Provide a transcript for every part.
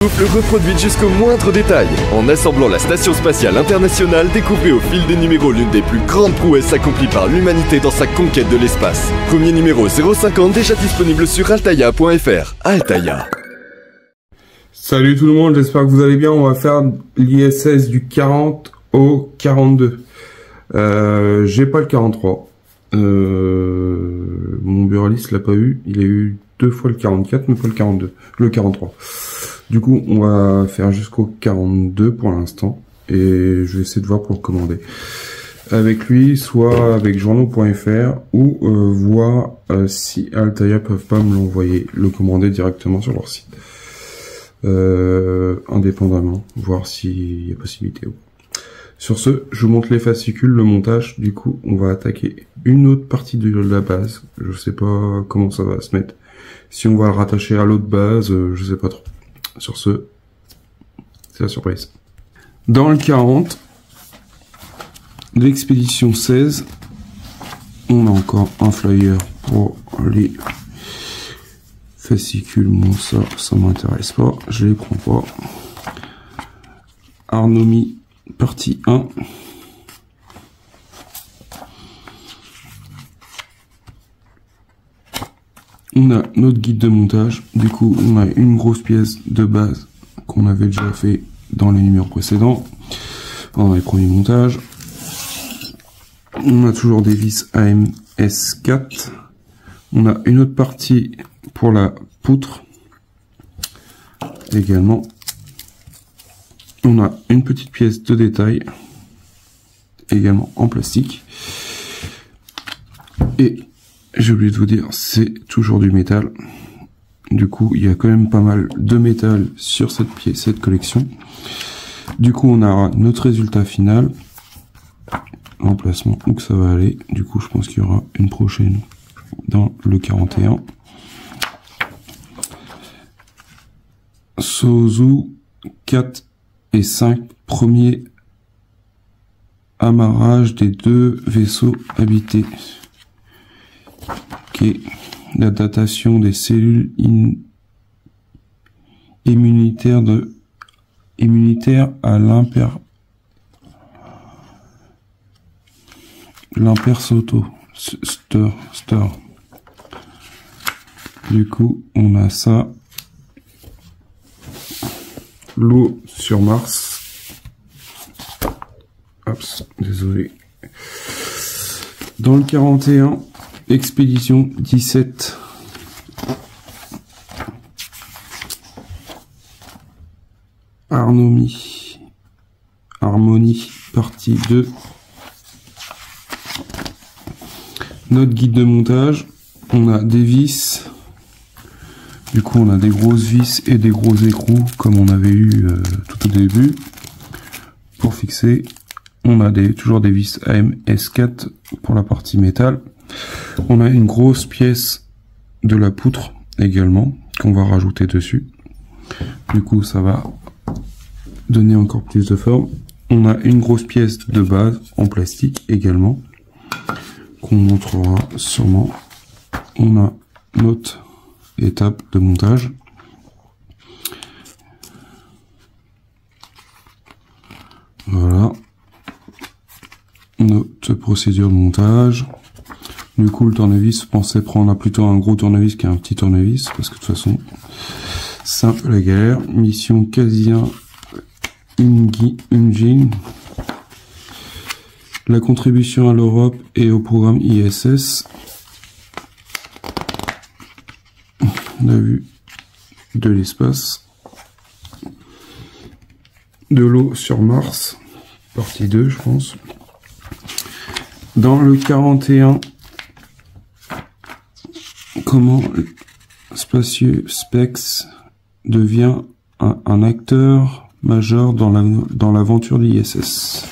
Souffle reproduite jusqu'au moindre détail. En assemblant la Station Spatiale Internationale, découvrez au fil des numéros l'une des plus grandes prouesses accomplies par l'humanité dans sa conquête de l'espace. Premier numéro 050 déjà disponible sur altaïa.fr. Altaïa. Salut tout le monde, j'espère que vous allez bien. On va faire l'ISS du 40 au 42. J'ai pas le 43. Mon buraliste l'a pas eu. Il a eu 2 fois le 44, mais pas le 42. Le 43. Du coup, on va faire jusqu'au 42 pour l'instant. Et je vais essayer de voir pour le commander. Avec lui, soit avec journaux.fr ou voir si Altaïa peuvent pas me l'envoyer, le commander directement sur leur site. Indépendamment, voir s'il y a possibilité. Sur ce, je vous montre les fascicules, le montage. Du coup, on va attaquer une autre partie de la base. Je sais pas comment ça va se mettre. Si on va le rattacher à l'autre base, je sais pas trop. Sur ce, c'est la surprise. Dans le 40, l'expédition 16, on a encore un flyer pour les fascicules. Bon, ça m'intéresse pas, je les prends pas. Arnomie, partie 1. On a notre guide de montage. Du coup, on a une grosse pièce de base qu'on avait déjà fait dans les numéros précédents, pendant les premiers montages. On a toujours des vis AMS4. On a une autre partie pour la poutre. Également. On a une petite pièce de détail. Également en plastique. Et j'ai oublié de vous dire, c'est toujours du métal. Du coup, il y a quand même pas mal de métal sur cette pièce, cette collection. Du coup, on a notre résultat final. L'emplacement où que ça va aller. Du coup, je pense qu'il y aura une prochaine dans le 41. Sozu 4 et 5, premier amarrage des 2 vaisseaux habités. Ok, la datation des cellules immunitaires à l'impersoto stir. Du coup, on a ça. L'eau sur Mars. Oups, désolé. Dans le 41, expédition 17. Harmonie, partie 2. Notre guide de montage. On a des vis. Du coup, on a des grosses vis et des gros écrous, comme on avait eu tout au début. Pour fixer, on a toujours des vis AMS4 pour la partie métal. On a une grosse pièce de la poutre également, qu'on va rajouter dessus. Du coup, ça va donner encore plus de forme. On a une grosse pièce de base en plastique également, qu'on montrera sûrement. On a notre étape de montage. Voilà. Notre procédure de montage. Du coup, le tournevis, pensez prendre plutôt un gros tournevis qu'un petit tournevis, parce que de toute façon, c'est un peu la galère. Mission Casien Unjin. La contribution à l'Europe et au programme ISS. La vue de l'espace. De l'eau sur Mars. Partie 2, je pense. Dans le 41, comment SpaceX devient un acteur majeur dans l'aventure de l'ISS.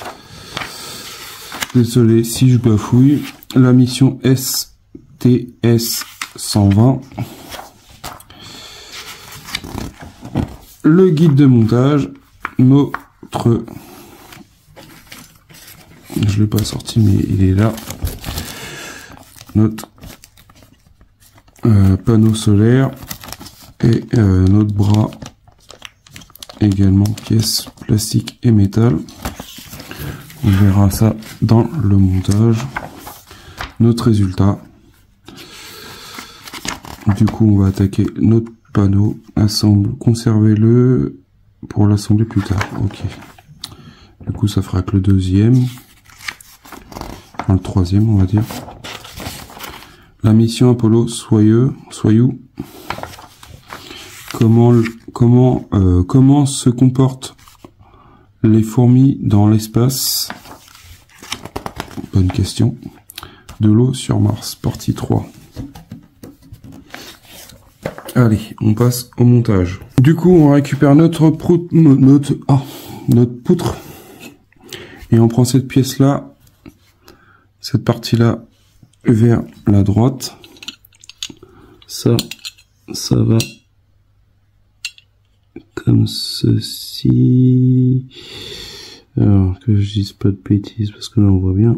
Désolé si je bafouille. La mission STS-120. Le guide de montage. Notre... Je l'ai pas sorti, mais il est là. Notre panneau solaire et notre bras également pièces plastique et métal. On verra ça dans le montage. Notre résultat. Du coup, on va attaquer notre panneau. Conservez-le pour l'assembler plus tard. Ok. Du coup, ça fera que le deuxième. Enfin, le troisième, on va dire. La mission Apollo Soyuz. Comment se comportent les fourmis dans l'espace? Bonne question. De l'eau sur Mars, partie 3. Allez, on passe au montage. Du coup, on récupère notre poutre. Et on prend cette pièce-là, cette partie-là, vers la droite. Ça va comme ceci. Alors, que je dise pas de bêtises, parce que là, on voit bien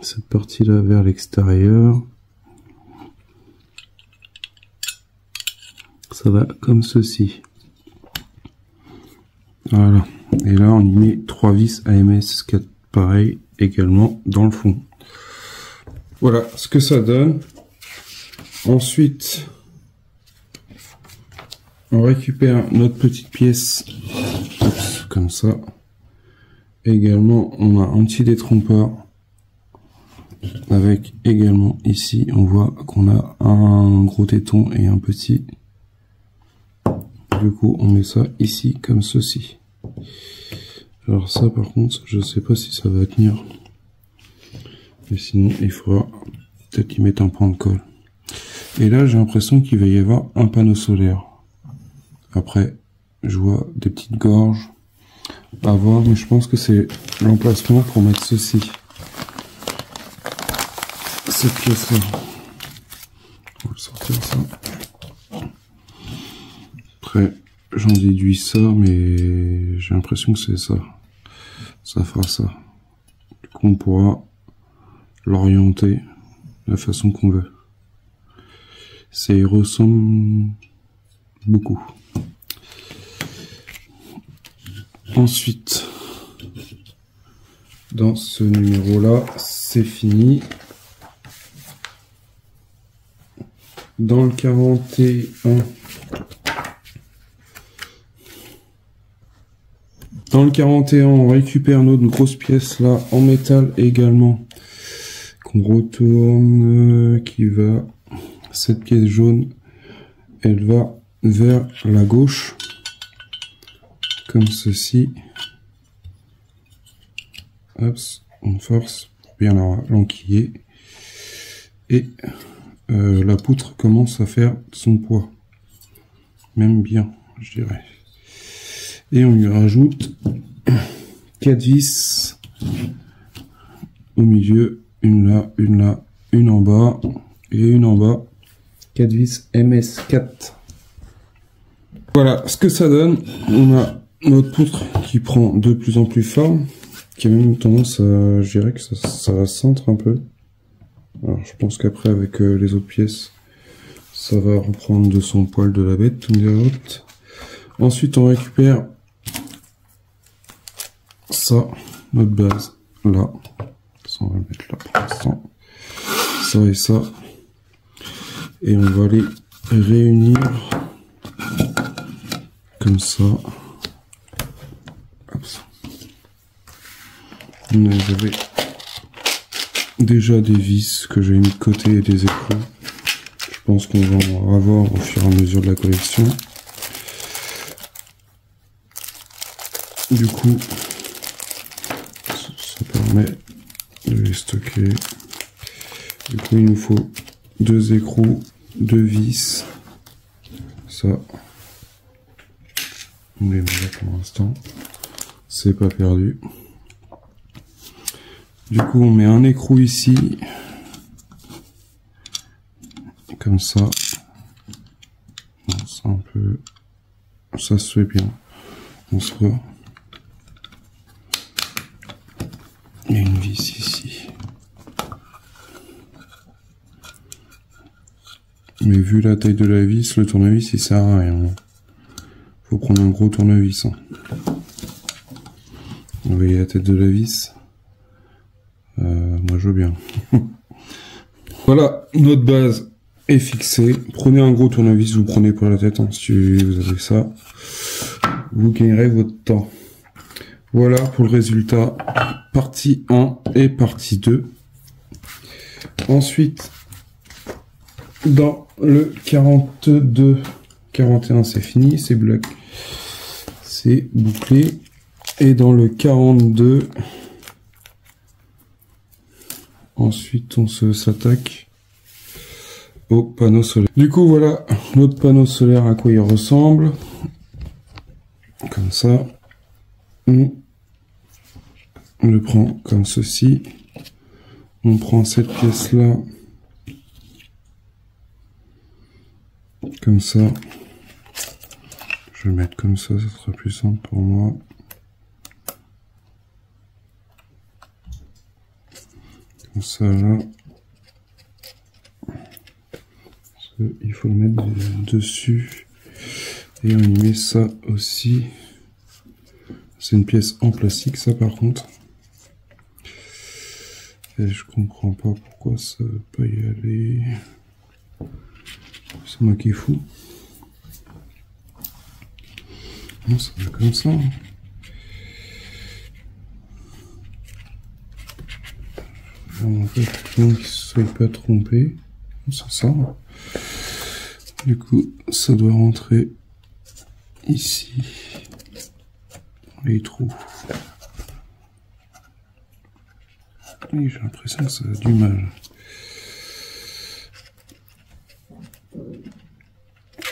cette partie-là vers l'extérieur. Ça va comme ceci. Voilà. Et là, on y met 3 vis AMS 4 pareil également dans le fond. Voilà ce que ça donne. Ensuite, on récupère notre petite pièce. Oups, comme ça. Également, on a un petit détrompeur. Avec également ici, on voit qu'on a un gros téton et un petit. Du coup, on met ça ici comme ceci. Alors ça, par contre, je sais pas si ça va tenir. Et sinon, il faudra peut-être y mettre un point de colle. Et là, j'ai l'impression qu'il va y avoir un panneau solaire. Après, je vois des petites gorges à voir, mais je pense que c'est l'emplacement pour mettre ceci. Cette pièce-là. On va sortir ça. Après, j'en déduis ça, mais j'ai l'impression que c'est ça. Ça fera ça. Du coup, on pourra l'orienter de la façon qu'on veut. Ça y ressemble beaucoup. Ensuite, dans ce numéro-là, c'est fini. Dans le 41... Dans le 41, on récupère notre grosse pièce là en métal également. Qu'on retourne, qui va... Cette pièce jaune, elle va vers la gauche. Comme ceci. Hop, on force pour bien l'enquiller. Et la poutre commence à faire son poids. Même bien, je dirais. Et on lui rajoute 4 vis au milieu, une là, une en bas et une en bas. 4 vis MS4. Voilà ce que ça donne. On a notre poutre qui prend de plus en plus forme, qui a même tendance à, je dirais que ça centre un peu. Alors je pense qu'après avec les autres pièces, ça va reprendre de son poil de la bête. Ensuite on récupère ça, notre base, là. Ça, on va le mettre là pour l'instant. Ça et ça. Et on va les réunir comme ça. Hop. J'avais déjà des vis que j'ai mis de côté et des écrous. Je pense qu'on va en avoir au fur et à mesure de la collection. Du coup, ça permet de les stocker. Du coup, il nous faut 2 écrous, 2 vis. Ça, on les met là pour l'instant. C'est pas perdu. Du coup, on met un écrou ici. Comme ça. Ça un peu. Ça se fait bien. On se voit. Il y a une vis ici. Mais vu la taille de la vis, le tournevis il sert à rien. faut prendre un gros tournevis. Hein. Vous voyez la tête de la vis. Moi je veux bien. Voilà, notre base est fixée. Prenez un gros tournevis, vous prenez pour la tête. Hein. Si vous avez ça, vous gagnerez votre temps. Voilà pour le résultat. Partie 1 et partie 2. Ensuite, dans le 42, 41 c'est fini, c'est bloqué, c'est bouclé. Et dans le 42, ensuite on s'attaque au panneau solaire. Du coup voilà notre panneau solaire, à quoi il ressemble. Comme ça. On le prend comme ceci. On prend cette pièce là. Comme ça. Je vais le mettre comme ça sera plus simple pour moi. Comme ça là. Il faut le mettre dessus. Et on y met ça aussi. C'est une pièce en plastique ça par contre. Et je comprends pas pourquoi ça veut pas y aller. C'est moi qui est fou. Non, ça va comme ça. En fait, qu'il ne soit pas trompé. Ça sort. Du coup, ça doit rentrer ici. Les trous. Et j'ai l'impression que ça a du mal.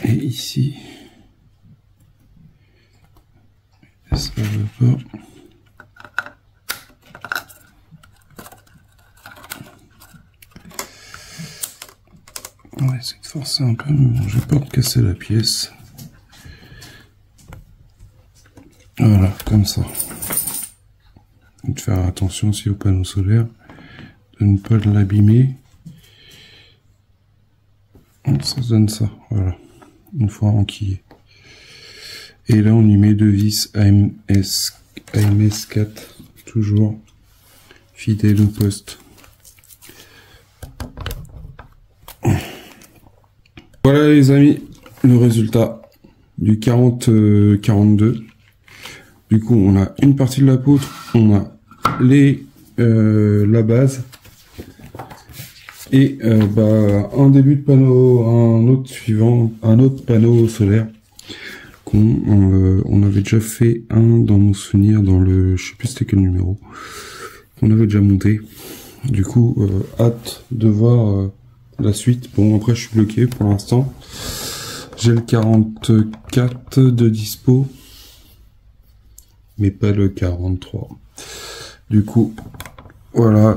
Et ici, ça va pas. On va essayer de forcer un peu, mais bon, je vais pas me casser la pièce. Voilà, comme ça. Et de faire attention aussi au panneau solaire, de ne pas l'abîmer. Ça donne ça, voilà, une fois enquillé. Et là on y met deux vis AMS 4, toujours fidèle au poste. Voilà les amis, le résultat du 40-42. Du coup, on a une partie de la poutre, on a la base et un début de panneau, un autre panneau solaire qu'on avait déjà fait un dans mon souvenir, dans le, je sais plus c'était quel numéro, qu'on avait déjà monté. Du coup, hâte de voir la suite. Bon, après je suis bloqué pour l'instant. J'ai le 44 de dispo, mais pas le 43. Du coup, voilà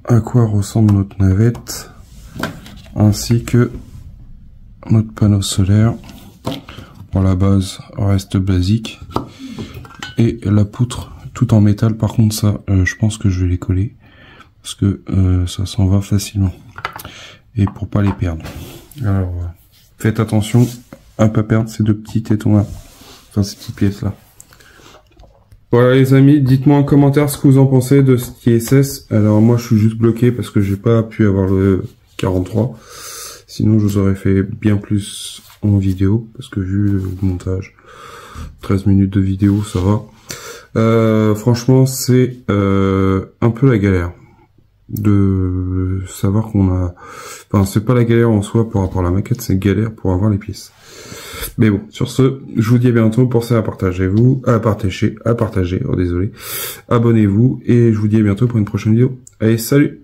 à quoi ressemble notre navette, ainsi que notre panneau solaire. Pour la base reste basique, et la poutre tout en métal. Par contre ça, je pense que je vais les coller, parce que ça s'en va facilement, et pour pas les perdre. Alors faites attention à pas perdre ces deux petits tétons là, enfin ces petites pièces là. Voilà les amis, dites-moi en commentaire ce que vous en pensez de ce ISS. Alors moi je suis juste bloqué parce que j'ai pas pu avoir le 43. Sinon je vous aurais fait bien plus en vidéo, parce que vu le montage, 13 minutes de vidéo ça va. Franchement c'est un peu la galère de savoir qu'on a... Enfin c'est pas la galère en soi par rapport à la maquette, c'est galère pour avoir les pièces. Mais bon, sur ce, je vous dis à bientôt, pensez à partager, oh désolé, abonnez-vous, et je vous dis à bientôt pour une prochaine vidéo. Allez, salut!